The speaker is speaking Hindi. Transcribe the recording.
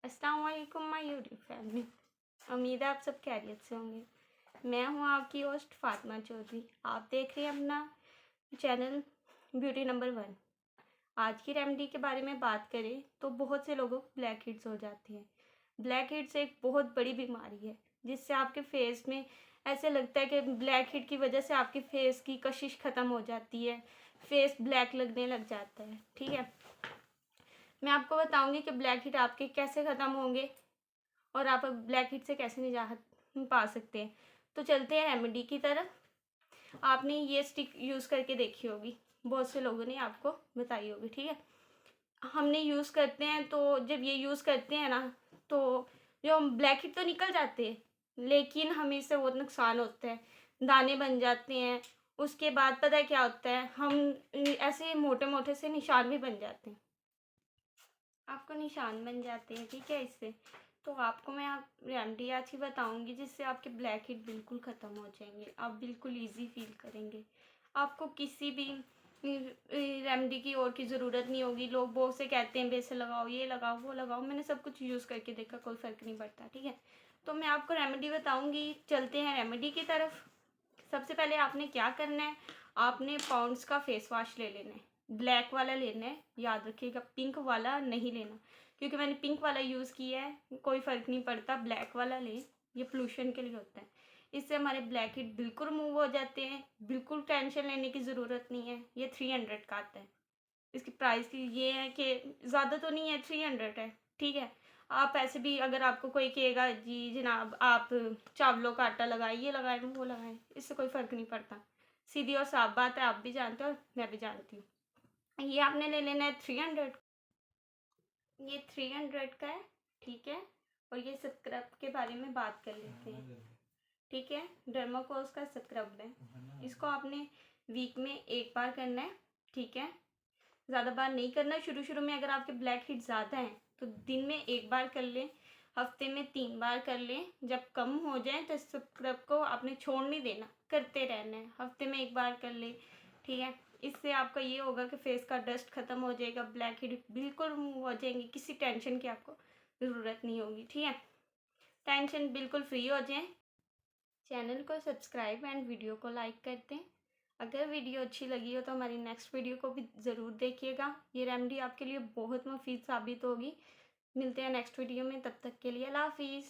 अस्सलाम वालेकुम माय यूट्यूब फैमिली। उम्मीद है आप सब खैरियत से होंगे। मैं हूं आपकी होस्ट फातिमा चौधरी। आप देख रहे हैं अपना चैनल ब्यूटी नंबर 1। आज की रेमेडी के बारे में बात करें तो बहुत से लोगों को ब्लैक हेड्स हो जाती है। ब्लैक हेड्स एक बहुत बड़ी बीमारी है जिससे आपके फेस में ऐसे लगता है कि ब्लैक हेड की वजह से आपके फेस की कशिश ख़त्म हो जाती है, फेस ब्लैक लगने लग जाता है। ठीक है, मैं आपको बताऊंगी कि ब्लैक हेड आपके कैसे ख़त्म होंगे और आप ब्लैक हेड से कैसे निजात पा सकते हैं। तो चलते हैं रेमेडी की तरफ। आपने ये स्टिक यूज़ करके देखी होगी, बहुत से लोगों ने आपको बताई होगी। ठीक है, हमने यूज़ करते हैं तो जब ये यूज़ करते हैं ना तो जो ब्लैक हेड तो निकल जाते हैं लेकिन हमें इससे बहुत नुकसान होता है, दाने बन जाते हैं। उसके बाद पता है क्या होता है, हम ऐसे मोटे मोटे से निशान भी बन जाते हैं, आपको निशान बन जाते हैं। ठीक है, इससे तो आपको मैं रेमेडी आज ही बताऊंगी जिससे आपके ब्लैक हेड बिल्कुल ख़त्म हो जाएंगे, आप बिल्कुल इजी फील करेंगे। आपको किसी भी रेमेडी की और की ज़रूरत नहीं होगी। लोग बहुत से कहते हैं बेसन लगाओ, ये लगाओ, वो लगाओ, मैंने सब कुछ यूज़ करके देखा, कोई फ़र्क नहीं पड़ता। ठीक है, तो मैं आपको रेमेडी बताऊँगी। चलते हैं रेमेडी की तरफ। सबसे पहले आपने क्या करना है, आपने पॉन्ड्स का फेस वॉश ले लेना है। ब्लैक वाला लेना है, याद रखिएगा, पिंक वाला नहीं लेना, क्योंकि मैंने पिंक वाला यूज़ किया है, कोई फ़र्क नहीं पड़ता। ब्लैक वाला लें, ये पोल्यूशन के लिए होता है। इससे हमारे ब्लैक हेड बिल्कुल रिमूव हो जाते हैं, बिल्कुल टेंशन लेने की ज़रूरत नहीं है। ये 300 का आता है। इसकी प्राइस की ये है कि ज़्यादा तो नहीं है, 300 है। ठीक है, आप ऐसे भी अगर आपको कोई कहेगा जी जनाब आप चावलों का आटा लगाएं, ये लगाएं, वो लगाएं, इससे कोई फ़र्क नहीं पड़ता। सीधी और साफ बात है, आप भी जानते हो और मैं भी जानती हूँ। ये आपने ले लेना है 300, ये 300 का है। ठीक है, और ये स्क्रब के बारे में बात कर लेते हैं। ठीक है, डर्माकोस का स्क्रब है, इसको आपने वीक में एक बार करना है। ठीक है, ज़्यादा बार नहीं करना। शुरू शुरू में अगर आपके ब्लैक हेड ज़्यादा हैं तो दिन में एक बार कर लें, हफ्ते में 3 बार कर लें। जब कम हो जाए तो स्क्रब को आपने छोड़ नहीं देना, करते रहना है। हफ्ते में एक बार कर लें। ठीक है, इससे आपका ये होगा कि फेस का डस्ट ख़त्म हो जाएगा, ब्लैक हेड बिल्कुल रिमूव हो जाएंगे, किसी टेंशन की आपको ज़रूरत नहीं होगी। ठीक है, टेंशन बिल्कुल फ्री हो जाए। चैनल को सब्सक्राइब एंड वीडियो को लाइक कर दें। अगर वीडियो अच्छी लगी हो तो हमारी नेक्स्ट वीडियो को भी ज़रूर देखिएगा। ये रेमेडी आपके लिए बहुत मुफीद साबित होगी। मिलते हैं नेक्स्ट वीडियो में, तब तक के लिए अल्लाह हाफिज़।